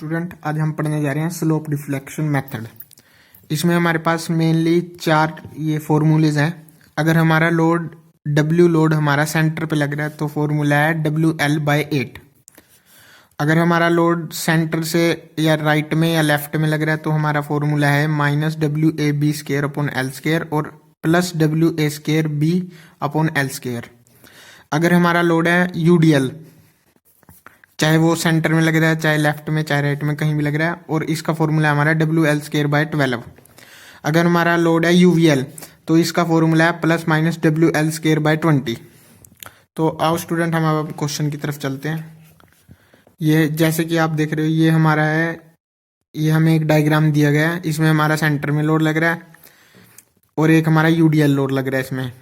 Student, आज हम पढ़ने जा रहे हैं स्लोप डिफ्लेक्शन मेथड। इसमें हमारे पास मेनली चार ये फॉर्मूलेज हैं। अगर हमारा डब्ल्यू लोड हमारा सेंटर पे लग रहा है तो फॉर्मूला है WL/8। अगर हमारा लोड सेंटर से या राइट में या लेफ्ट में लग रहा है तो हमारा फॉर्मूला है -WAB² और +WA²B/L²। अगर हमारा लोड है UDL, चाहे वो सेंटर में लग रहा है, चाहे लेफ्ट में, चाहे राइट में, कहीं भी लग रहा है, और इसका फॉर्मूला हमारा WL²/12। अगर हमारा लोड है UVL तो इसका फॉर्मूला है ±WL²/20। तो आओ स्टूडेंट, हम अब क्वेश्चन की तरफ चलते हैं। ये जैसे कि आप देख रहे हो, ये हमारा है, ये हमें एक डायग्राम दिया गया है। इसमें हमारा सेंटर में लोड लग रहा है और एक हमारा UDL लोड लग रहा है इसमें।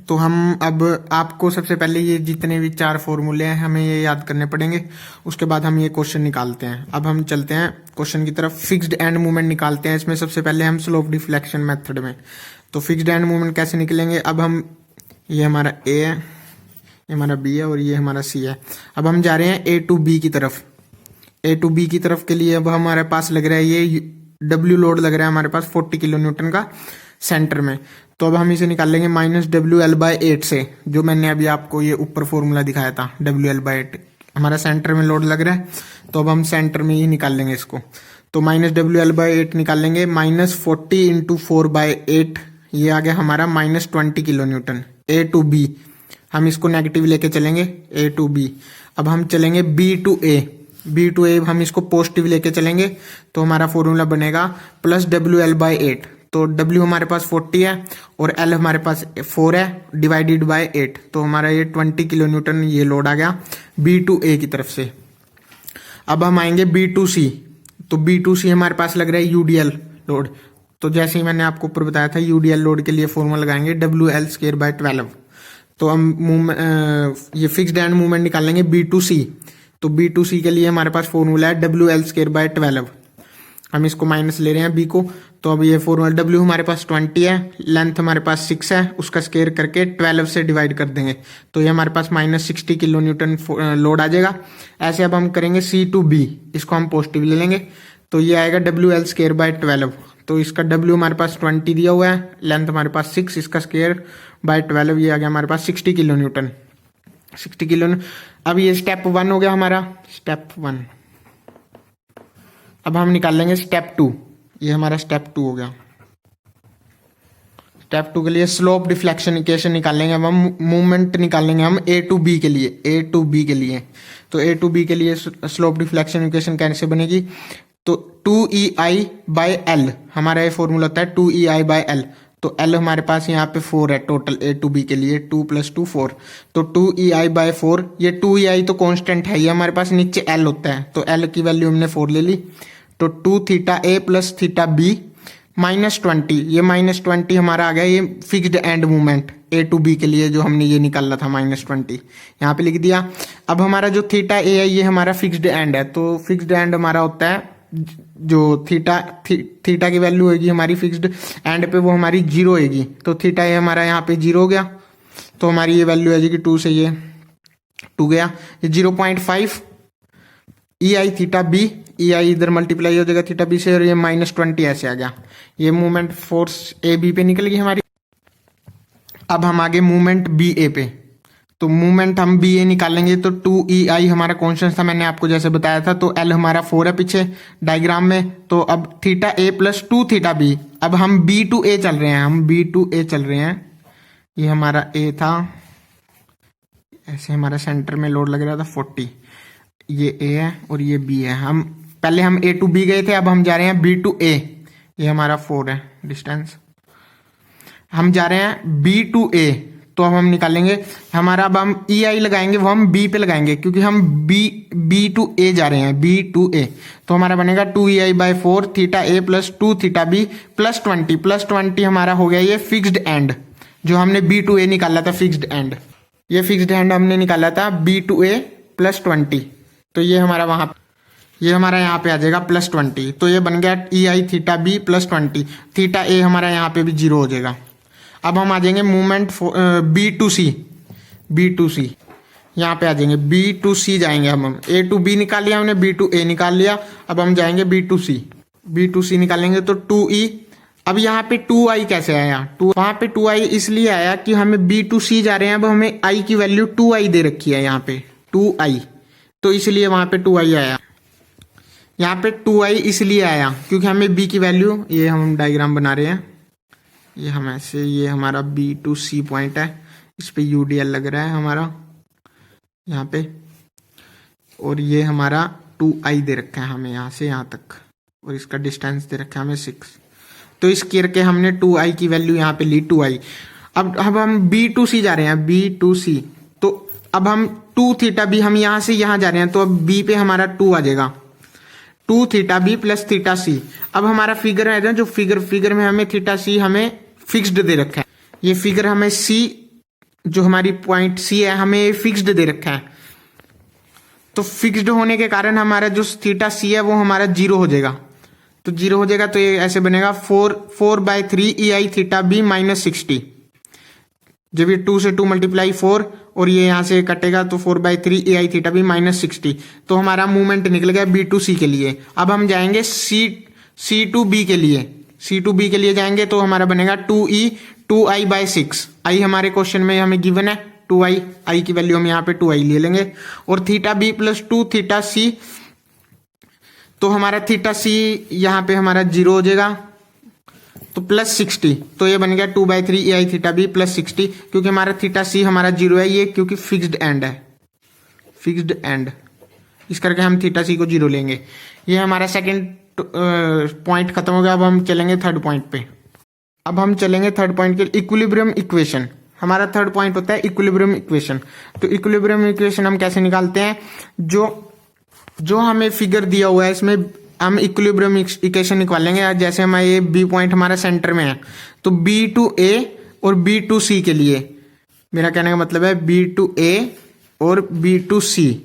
तो हम अब आपको सबसे पहले ये जितने भी चार फॉर्मूले हैं हमें ये याद करने पड़ेंगे, उसके बाद हम ये क्वेश्चन निकालते हैं। अब हम चलते हैं क्वेश्चन की तरफ। फिक्स्ड एंड मूवमेंट निकालते हैं इसमें सबसे पहले हम स्लोप डिफ्लेक्शन मेथड में। तो फिक्स्ड एंड मूवमेंट कैसे निकलेंगे? अब हम, ये हमारा A है, ये हमारा B है और ये हमारा C है। अब हम जा रहे हैं A to B की तरफ। A to B की तरफ के लिए अब हमारे पास लग रहा है ये W लोड लग रहा है हमारे पास 40 किलो न्यूटन का सेंटर में। तो अब हम इसे निकालेंगे -WL/8 से, जो मैंने अभी आपको ये ऊपर फॉर्मूला दिखाया था। WL/8 हमारा सेंटर में लोड लग रहा है, तो अब हम सेंटर में ही निकाल लेंगे इसको। तो -WL/8 निकालेंगे, -40 × 4/8, ये आ गया हमारा -20 kilo Newton. A to B हम इसको नेगेटिव लेके चलेंगे, A to B। अब हम चलेंगे B to A हम इसको पॉजिटिव लेके चलेंगे, तो हमारा फॉर्मूला बनेगा +WL/8। तो W हमारे पास 40 है और L हमारे पास 4 है, डिवाइडेड बाय 8, तो हमारा ये 20 किलो न्यूटन ये लोड आ गया B to A की तरफ से। अब हम आएंगे B to C। तो B to C हमारे पास लग रहा है UDL लोड। तो जैसे ही मैंने आपको ऊपर बताया था, UDL लोड के लिए फॉर्मूला लगाएंगे WL²/12। तो हम ये फिक्स्ड एंड मूवमेंट निकालेंगे B to C। तो B to C के लिए हमारे पास फॉर्मूला है WL²/12। हम इसको माइनस ले रहे हैं B को। तो अब ये फॉर्मूला W हमारे पास 20 है, लेंथ हमारे पास 6 है, उसका स्क्वायर करके 12 से डिवाइड कर देंगे, तो ये हमारे पास -60 किलो न्यूटन लोड आ जाएगा। ऐसे अब हम करेंगे C to B, इसको हम पॉजिटिव ले लेंगे, तो ये आएगा WL²/12। तो इसका W हमारे पास 20 दिया हुआ है, लेंथ हमारे पास 6, इसका स्क्वायर/12, ये आ गया हमारे पास 60 किलो न्यूटन। 60 किलो। अब ये स्टेप 1 हो गया हमारा, स्टेप 1। अब हम निकाल लेंगे स्टेप 2। ये हमारा स्टेप 2 हो गया। स्टेप 2 के लिए स्लोप डिफ्लेक्शन इक्वेशन निकालेंगे। अब हम मूवमेंट निकालेंगे हम A to B के लिए। तो A to B के लिए स्लोप डिफ्लेक्शन इक्वेशन कैसे बनेगी? तो 2EI/L हमारा ये फॉर्मूला होता है 2EI/L। तो L हमारे पास यहाँ पे 4 है टोटल A to B के लिए, 2 + 2 4। तो 2EI/4, ये 2EI तो कांस्टेंट है, ये हमारे पास नीचे L होता है, तो L की वैल्यू हमने 4 ले ली। तो 2θA + θB -20, ये -20 हमारा आ गया, ये fixed and movement A to B के लिए जो हमने ये निकाला था -20, यहाँ पे लिख दिया। अब हमारा जो θA है ये हमारा फिक्स्ड एंड है। तो फिक्स्ड एंड हमारा होता है जो थीटा की वैल्यू होगी हमारी फिक्स्ड एंड पे, वो हमारी 0 होगी। तो θA हमारा यहाँ पे 0 हो गया, तो हमारी ये वैल्यू आ जाएगी 2 से, ये 2 गया, ये 0.5 EI θB, EI इधर मल्टीप्लाई हो जाएगा θB से, और ये -20 ऐसे आ गया। ये मूवमेंट फोर्स AB पे निकल गई हमारी। अब हम आगे मूवमेंट BA पे। तो मूवमेंट हम BA निकालेंगे, तो 2EI हमारा कॉन्स्टेंट था, मैंने आपको जैसे बताया था। तो L हमारा 4 है पीछे डायग्राम में, तो अब θA + 2θB। अब हम B to A चल रहे हैं, ये हमारा A था, ऐसे हमारा सेंटर में लोड लग रहा था 40, ये A है और ये B है। हम पहले हम A to B गए थे, अब हम जा रहे हैं B to A। ये हमारा 4 है डिस्टेंस, हम जा रहे हैं B to A। तो हम निकालेंगे हमारा, अब हम EI लगाएंगे, वो हम B पे लगाएंगे, क्योंकि हम B to A जा रहे हैं, B to A। तो हमारा बनेगा 2EI/4 θA + 2θB +20 +20 हमारा हो गया ये फिक्स्ड एंड, जो हमने B to A निकाला था फिक्स्ड एंड। ये फिक्स्ड एंड हमने निकाला था B to A +20। तो ये हमारा ये हमारा यहाँ पे आ जाएगा +20। तो ये बन गया EI θB +20, θA हमारा यहाँ पे भी 0 हो जाएगा। अब हम आ जाएंगे मूवमेंट B to C। यहाँ पे आ जाएंगे बी टू सी जाएंगे हम ए टू बी निकाल लिया हमने, बी टू ए निकाल लिया, अब हम जाएंगे B to C. B to C निकालेंगे तो 2e। अब यहाँ पे 2i कैसे आया, वहां पे 2i इसलिए आया कि हमें बी टू सी जा रहे हैं, अब हमें i की वैल्यू 2i दे रखी है यहाँ पे 2i, तो इसलिए वहां पे 2i आया। यहाँ पे 2i इसलिए आया क्योंकि हमें b की वैल्यू, ये हम डायग्राम बना रहे हैं, ये हम ऐसे, ये हमारा बी टू सी पॉइंट है, इस पे यूडीएल लग रहा है हमारा यहाँ पे, और ये हमारा 2i दे रखा है हमें यहाँ से यहाँ तक, और इसका डिस्टेंस दे रखा है हमें 6। तो इस करके हमने 2i की वैल्यू यहाँ पे ली 2i। अब हम बी टू सी जा रहे हैं, बी टू सी, तो अब हम 2 थीटा बी, हम यहाँ से यहाँ जा रहे हैं, तो अब बी पे हमारा 2 आ जाएगा, 2 थीटा बी प्लस थीटा सी। अब हमारा फिगर है ना, जो फिगर में हमें थीटा सी हमें फिक्स्ड दे रखा है, ये फिगर हमें सी, जो हमारी पॉइंट सी है, हमें फिक्स्ड दे रखा है। तो फिक्स्ड होने के कारण हमारा जो थीटा सी है वो हमारा 0 हो जाएगा, तो 0 हो जाएगा, तो ये ऐसे बनेगा 4/3 ei थीटा बी माइनस 60। जब ये 2 से 2 मल्टीप्लाई 4 और ये यहाँ से कटेगा तो 4/3 ei थीटा बी माइनस 60। तो हमारा मूवमेंट निकल गया बी टू सी के लिए। अब हम जाएंगे सी टू बी के लिए, सी टू बी के लिए जाएंगे तो हमारा बनेगा 2i/6। आई हमारे क्वेश्चन में हमें गिवन है 2i, आई की वैल्यू हम यहाँ पे 2i ले लेंगे, और थीटा बी प्लस 2 थीटा सी, तो हमारा थीटा सी यहाँ पे हमारा 0 हो जाएगा, तो प्लस 60, तो ये बन गया 2/3 ei थीटा बी प्लस 60, क्योंकि हमारा थीटा सी हमारा 0 है, ये क्योंकि फिक्स्ड एंड है, फिक्स्ड एंड, इस करके हम थीटा सी को 0 लेंगे। ये हमारा सेकंड पॉइंट खत्म हो गया। अब हम चलेंगे थर्ड पॉइंट पे। अब हम चलेंगे थर्ड पॉइंट के इक्विलिब्रियम इक्वेशन। हमारा थर्ड पॉइंट होता है इक्विलिब्रियम इक्वेशन। तो इक्विलिब्रियम इक्वेशन हम कैसे निकालते हैं, जो हमें फिगर दिया हुआ है इसमें हम इक्विलिब्रियम इक्वेशन निकालेंगे। जैसे हमारा ये बी पॉइंट हमारा सेंटर में है, तो बी टू ए और बी टू सी के लिए, मेरा कहने का मतलब है बी टू ए और बी टू सी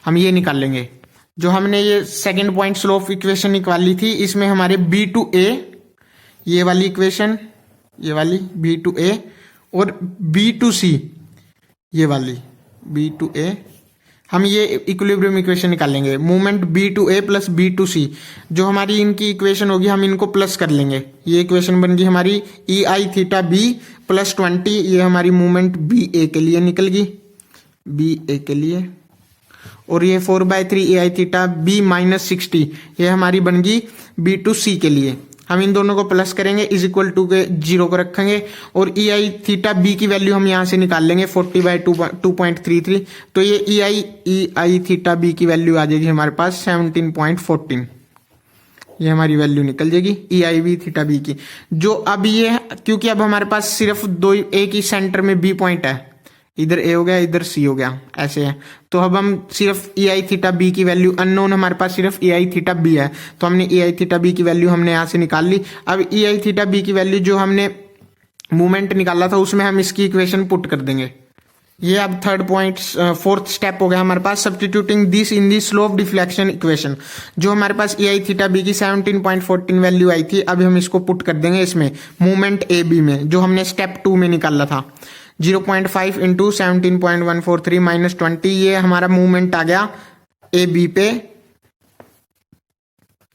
हम ये निकाल लेंगे। जो हमने ये सेकंड पॉइंट स्लोप इक्वेशन निकाली थी, इसमें हमारे बी टू ए, ये वाली इक्वेशन, ये वाली बी टू ए, और बी टू सी, ये वाली बी टू ए, हम ये इक्विलिब्रियम इक्वेशन निकालेंगे। Movement B to A plus B to C, जो हमारी इनकी इक्वेशन होगी हम इनको प्लस कर लेंगे। ये इक्वेशन बन गई हमारी ई आई थीटा बी प्लस 20, ये हमारी मूवमेंट बी ए के लिए निकल गई, बी ए के लिए। और ये 4/3 ए आई थीटा बी माइनस 60, ये हमारी बन गई बी टू सी के लिए। हम इन दोनों को प्लस करेंगे, इज इक्वल टू के 0 को रखेंगे, और ई आई थीटा बी की वैल्यू हम यहाँ से निकाल लेंगे 40/2.33। तो ये ई आई थीटा बी की वैल्यू आ जाएगी हमारे पास 17.14, ये हमारी वैल्यू निकल जाएगी ई आई बी थीटा बी की। जो अब ये, क्योंकि अब हमारे पास सिर्फ दो, एक ही सेंटर में बी पॉइंट है, इधर ए हो गया इधर सी हो गया, ऐसे है। तो अब हम सिर्फ ई आई थीटा बी की वैल्यू, अननोन हमारे पास सिर्फ ई आई थीटा बी है, तो हमने ई आई थीटा बी की वैल्यू हमने यहाँ से निकाल ली। अब ई आई थीटा बी की वैल्यू जो हमने मूवमेंट निकाला था उसमें हम इसकी इक्वेशन पुट कर देंगे। ये अब थर्ड पॉइंट, फोर्थ स्टेप हो गया हमारे पास, substituting this in the slope deflection equation. जो हमारे पास ई आई थीटा बी की 17.14 वैल्यू आई थी, अभी हम इसको पुट कर देंगे इसमें मूवमेंट ए बी में, जो हमने स्टेप 2 में निकाला था। 0.5 इंटू 17.143 माइनस 20, ये हमारा मूवमेंट आ गया ए बी पे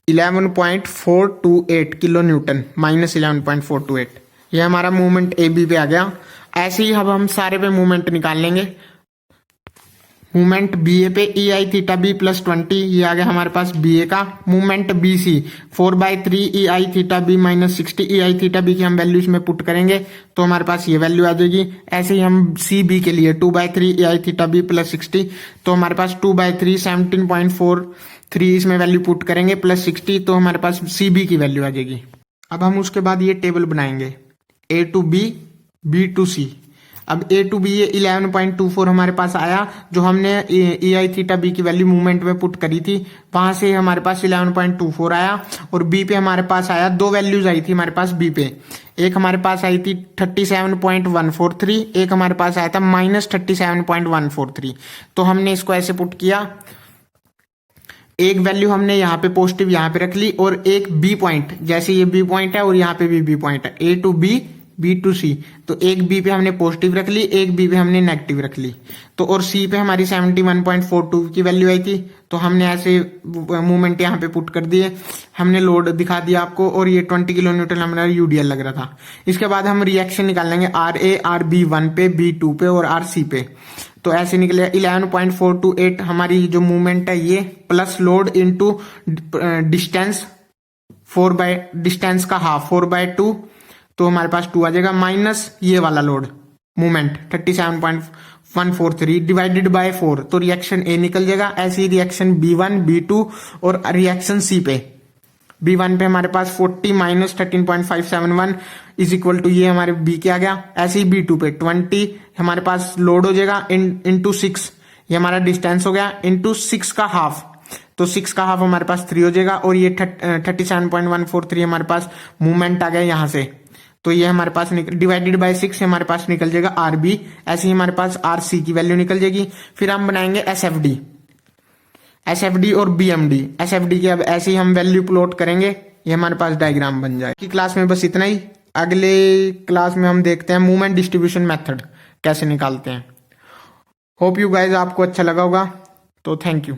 11.428 किलो न्यूटन, माइनस 11.428, ये हमारा मूवमेंट ए बी पे आ गया। ऐसे ही अब हम सारे पे मूवमेंट निकाल लेंगे। मूवमेंट बी ए पे ई आई थीटा बी प्लस 20, ये आ गया हमारे पास बी ए का। मूवमेंट बी सी 4/3 ई आई थीटा बी माइनस 60, ई आई थीटा बी की हम वैल्यू इसमें पुट करेंगे तो हमारे पास ये वैल्यू आ जाएगी। ऐसे ही हम सी बी के लिए 2/3 ई आई थीटा बी प्लस 60, तो हमारे पास 2/3 17.43 इसमें वैल्यू पुट करेंगे प्लस 60, तो हमारे पास सी बी की वैल्यू आ जाएगी। अब हम उसके बाद ये टेबल बनाएंगे ए टू बी, बी टू सी। अब ए टू बी ये 11.24 हमारे पास आया, जो हमने ई आई थीटा बी की वैल्यू मूवमेंट में पुट करी थी, वहां से हमारे पास 11.24 आया। और बी पे हमारे पास आया, दो वैल्यूज आई थी हमारे पास बी पे, एक हमारे पास आई थी 37.143, एक हमारे पास आया था माइनस 37.143। तो हमने इसको ऐसे पुट किया, एक वैल्यू हमने यहाँ पे पॉजिटिव यहाँ पे रख ली, और एक बी पॉइंट, जैसे ये बी पॉइंट है और यहाँ पे भी बी पॉइंट है, ए टू बी बी टू सी, तो एक बी पे हमने पॉजिटिव रख ली, एक बी पे हमने नेगेटिव रख ली। तो और सी पे हमारी 71.42 की वैल्यू आई थी, तो हमने ऐसे मूवमेंट यहाँ पे पुट कर दिए, हमने लोड दिखा दिया आपको, और ये 20 किलो न्यूटन हमारा यूडीएल लग रहा था। इसके बाद हम रिएक्शन निकाल लेंगे आर ए, आर बी 1 पे, बी 2 पे और आर सी पे। तो ऐसे निकले 11.428 हमारी जो मूवमेंट है ये, plus load into distance, distance का हाफ 4/2, तो हमारे पास 2 आ जाएगा, माइनस ये वाला लोड मूवमेंट 37.143 डिवाइडेड बाय 4, तो रिएक्शन ए निकल जाएगा। ऐसे ही रिएक्शन B1, B2 और रिएक्शन सी पे, B1 पे हमारे पास 40 माइनस 13.571 इज इक्वल टू ये हमारे बी के आ गया। ऐसे ही B2 पे 20 हमारे पास लोड हो जाएगा इंटू 6, ये हमारा डिस्टेंस हो गया, इंटू 6 का हाफ, तो 6 का हाफ हमारे पास 3 हो जाएगा, और ये 37.143 हमारे पास मूवमेंट आ गया यहाँ से, तो ये हमारे पास डिवाइडेड बाय 6 हमारे पास निकल जाएगा आर बी। ऐसे ही हमारे पास आर सी की वैल्यू निकल जाएगी। फिर हम बनाएंगे एस एफ डी और B M D. S F D की अब ऐसे ही हम वैल्यू प्लॉट करेंगे, ये हमारे पास डायग्राम बन जाए। की क्लास में बस इतना ही, अगले क्लास में हम देखते हैं मूवमेंट डिस्ट्रीब्यूशन मेथड कैसे निकालते हैं। होप यू गाइज आपको अच्छा लगा होगा, तो थैंक यू।